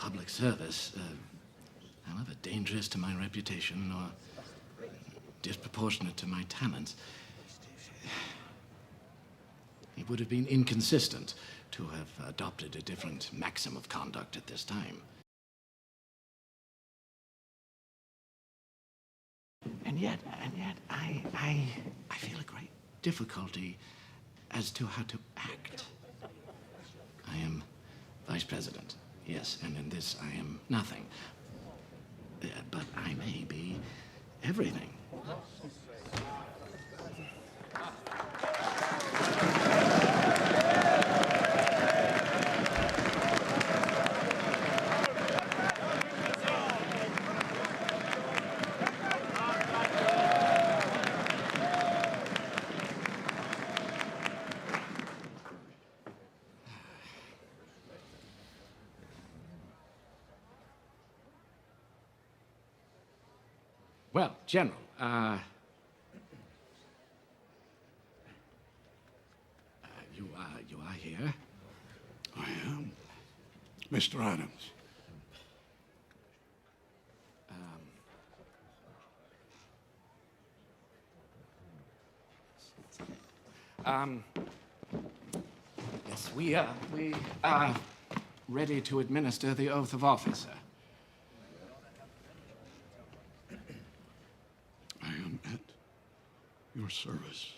public service, however dangerous to my reputation or disproportionate to my talents, it would have been inconsistent to have adopted a different maxim of conduct at this time. And yet, I feel a great difficulty as to how to act. I am vice president, yes, and in this I am nothing. But I may be everything. Well, General, you are here. I am. Mr. Adams. Yes, we are ready to administer the oath of office, sir. I am at your service.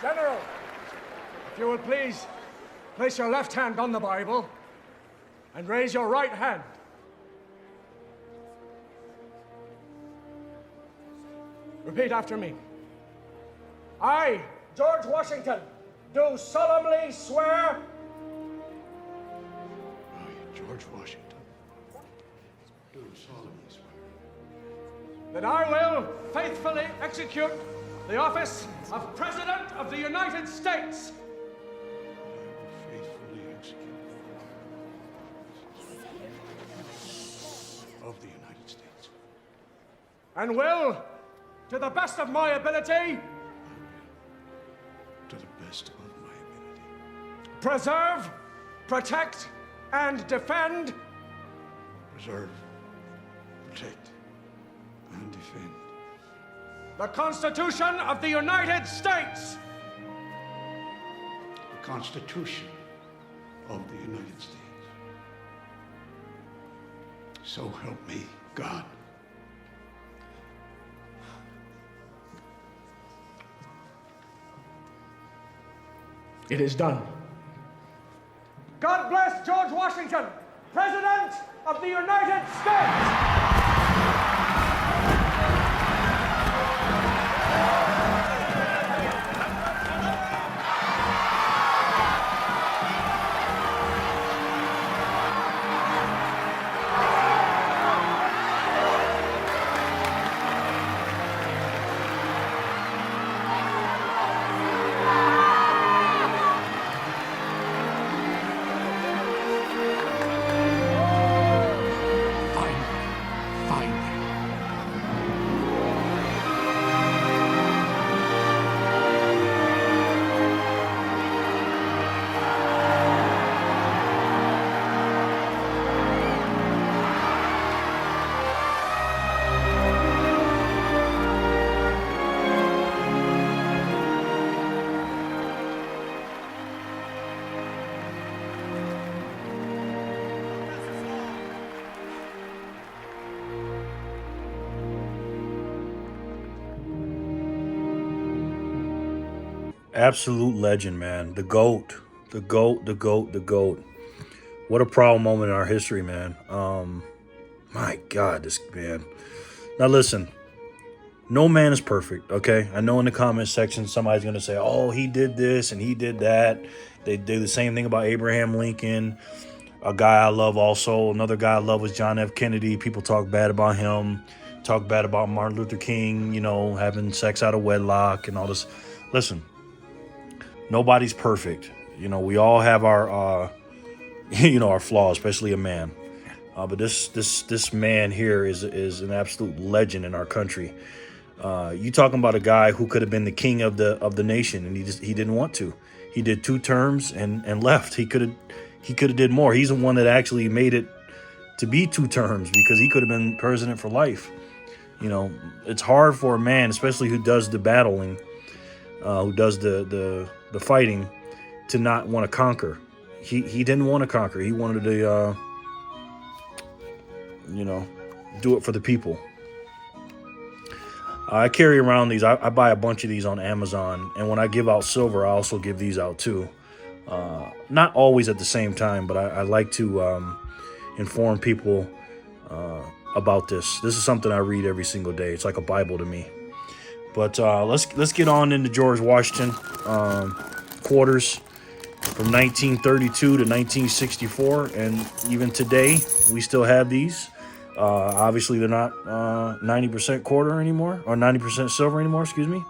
General, if you will please place your left hand on the Bible and raise your right hand. Repeat after me. I, George Washington, do solemnly swear. I, George Washington, do solemnly swear That I will faithfully execute the office of President of the United States. I will faithfully execute the of the United States. And will, to the best of my ability, To the best of my ability. preserve, protect, and defend Preserve, protect, and defend the Constitution of the United States. the Constitution of the United States. So help me, God. It is done. God bless George Washington, President of the United States. Absolute legend, man. The GOAT. The GOAT, the GOAT, the GOAT. What a proud moment in our history, man. My God, this man. Now listen, no man is perfect, okay? I know in the comment section somebody's going to say, oh, he did this and he did that. They do the same thing about Abraham Lincoln. A guy I love also. Another guy I love was John F. Kennedy. People talk bad about him. Talk bad about Martin Luther King, you know, having sex out of wedlock and all this. Listen, nobody's perfect. You know, we all have our, our flaws, especially a man. But this man here is an absolute legend in our country. You talking about a guy who could have been the king of the nation, and he didn't want to. He did 2 terms and left. He could have did more. He's the one that actually made it to be 2 terms because he could have been president for life. You know, it's hard for a man, especially who does the battling, who does the fighting, to not want to conquer. He didn't want to conquer. He wanted to, do it for the people. I carry around these. I buy a bunch of these on Amazon, and when I give out silver, I also give these out too. Not always at the same time, but I like to inform people about this. This is something I read every single day. It's like a Bible to me. But let's get on into George Washington quarters from 1932 to 1964, and even today we still have these. Obviously, they're not 90% quarter anymore, or 90% silver anymore. Excuse me.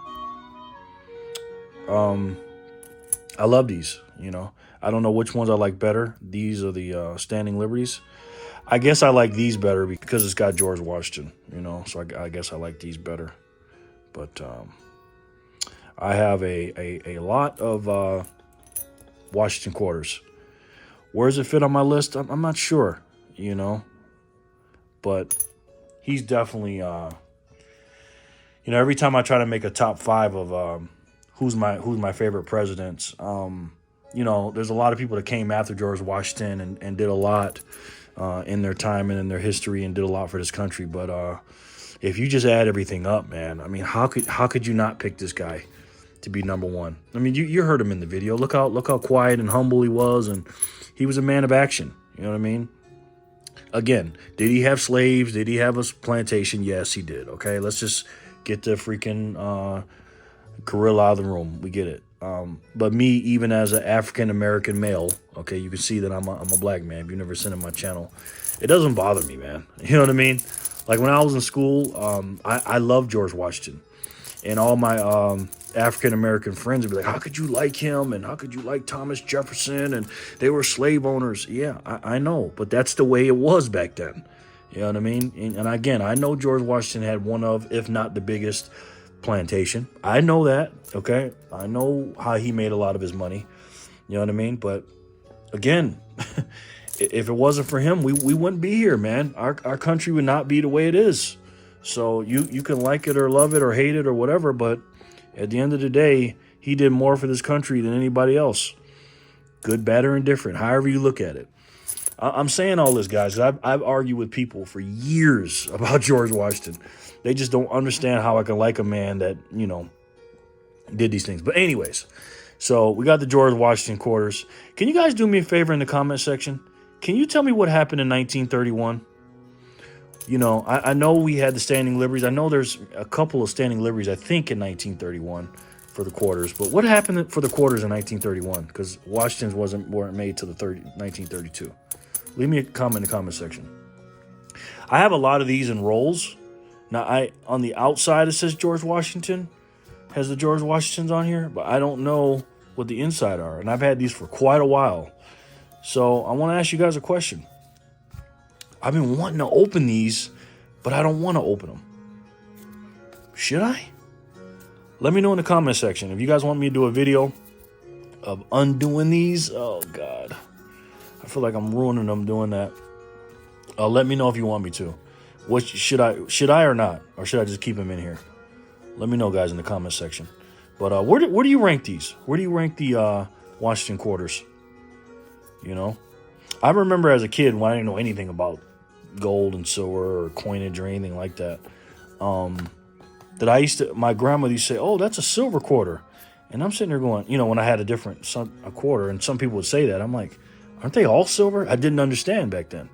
I love these. I don't know which ones I like better. These are the Standing Liberties. I guess I like these better because it's got George Washington. So I guess I like these better. But I have a lot of Washington quarters. Where does it fit on my list? I'm not sure. But he's definitely, every time I try to make a top 5 of who's my favorite presidents, there's a lot of people that came after George Washington and did a lot in their time and in their history and did a lot for this country. But if you just add everything up, man, I mean, how could you not pick this guy to be number 1? I mean, you heard him in the video. Look how quiet and humble he was, and he was a man of action. You know what I mean? Again, did he have slaves? Did he have a plantation? Yes, he did. Okay, let's just get the freaking gorilla out of the room. We get it. But me, even as an African-American male, okay, you can see that I'm a black man. If you've never seen in my channel, it doesn't bother me, man. You know what I mean? Like when I was in school, I loved George Washington. And all my African-American friends would be like, how could you like him? And how could you like Thomas Jefferson? And they were slave owners. Yeah, I know. But that's the way it was back then. You know what I mean? And again, I know George Washington had one of, if not the biggest plantation. I know that, okay? I know how he made a lot of his money. You know what I mean? But again, if it wasn't for him, we wouldn't be here, man. Our country would not be the way it is. So you can like it or love it or hate it or whatever, but at the end of the day, he did more for this country than anybody else. Good, bad, or indifferent, however you look at it. I'm saying all this, guys. I've argued with people for years about George Washington. They just don't understand how I can like a man that, did these things. But anyways, so we got the George Washington quarters. Can you guys do me a favor in the comment section? Can you tell me what happened in 1931? I know we had the Standing Liberties. I know there's a couple of Standing Liberties, I think, in 1931 for the quarters. But what happened for the quarters in 1931? Because Washington's weren't made till 1932. Leave me a comment in the comment section. I have a lot of these in rolls. Now, on the outside, it says George Washington. Has the George Washingtons on here. But I don't know what the inside are. And I've had these for quite a while. So I want to ask you guys a question. I've been wanting to open these, but I don't want to open them. Should I? Let me know in the comment section. If you guys want me to do a video of undoing these, oh, God. I feel like I'm ruining them doing that. Let me know if you want me to. What should I or not? Or should I just keep them in here? Let me know, guys, in the comment section. But where do you rank these? Where do you rank the Washington quarters? I remember as a kid when I didn't know anything about gold and silver or coinage or anything like that, that my grandmother used to say, oh, that's a silver quarter. And I'm sitting there going, when I had a quarter, and some people would say that, I'm like, aren't they all silver? I didn't understand back then.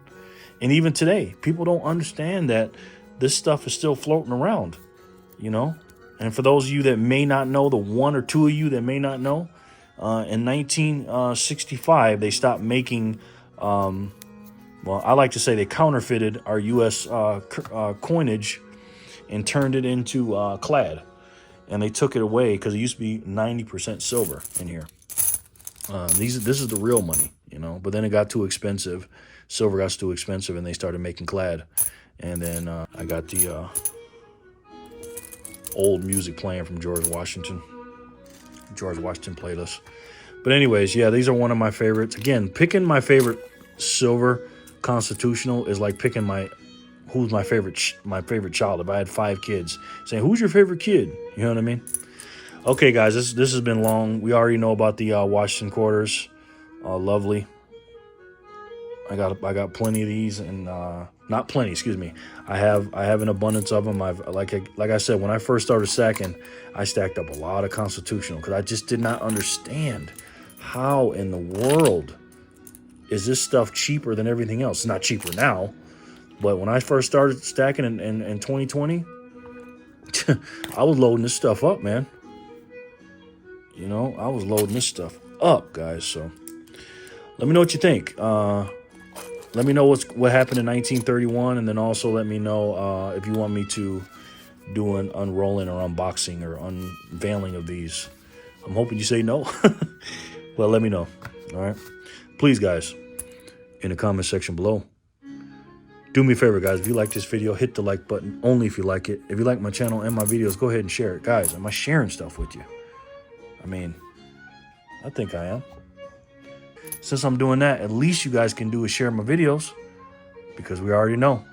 And even today, people don't understand that this stuff is still floating around, And for those of you that may not know, the one or two of you that may not know, in 1965, they stopped making, I like to say they counterfeited our U.S. Coinage and turned it into clad. And they took it away because it used to be 90% silver in here. This is the real money, But then it got too expensive. Silver got too expensive, and they started making clad. And then I got the old music playing from George Washington playlist. But anyways, yeah, these are one of my favorites. Again, picking my favorite silver constitutional is like picking who's my favorite child. If I had 5 kids, saying, who's your favorite kid? You know what I mean? Okay, guys, this has been long. We already know about the Washington quarters. Lovely. I got plenty of these, and not plenty, excuse me. I have an abundance of them. Like I said, when I first started stacking, I stacked up a lot of constitutional because I just did not understand how in the world is this stuff cheaper than everything else. It's not cheaper now. But when I first started stacking in 2020, I was loading this stuff up, man. I was loading this stuff up, guys. So let me know what you think. Let me know what happened in 1931, and then also let me know if you want me to do an unrolling or unboxing or unveiling of these. I'm hoping you say no. Well, let me know. All right. Please, guys, in the comment section below, do me a favor, guys. If you like this video, hit the like button only if you like it. If you like my channel and my videos, go ahead and share it. Guys, am I sharing stuff with you? I think I am. Since I'm doing that, at least you guys can do is share my videos, because we already know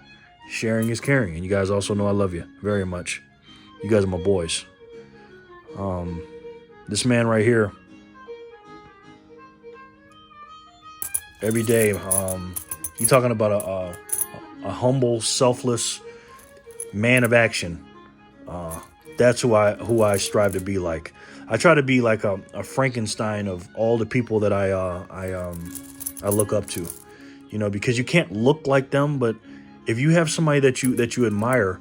sharing is caring. And you guys also know I love you very much. You guys are my boys. This man right here, every day, you talking about a humble, selfless man of action. That's who I strive to be like. I try to be like a Frankenstein of all the people that I look up to, because you can't look like them. But if you have somebody that you admire,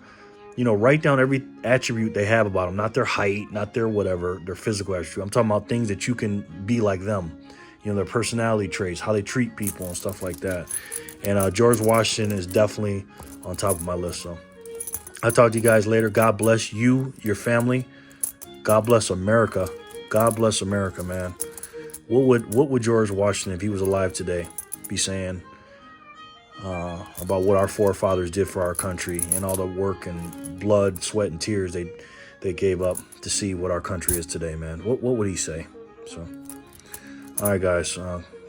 write down every attribute they have about them, not their height, not their whatever, their physical attribute. I'm talking about things that you can be like them, their personality traits, how they treat people and stuff like that. And George Washington is definitely on top of my list. So I'll talk to you guys later. God bless you, your family. God bless America. God bless America, man. What would George Washington, if he was alive today, be saying about what our forefathers did for our country and all the work and blood, sweat, and tears they gave up to see what our country is today, man? What would he say? So, all right, guys.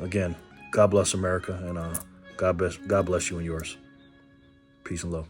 Again, God bless America, and God bless you and yours. Peace and love.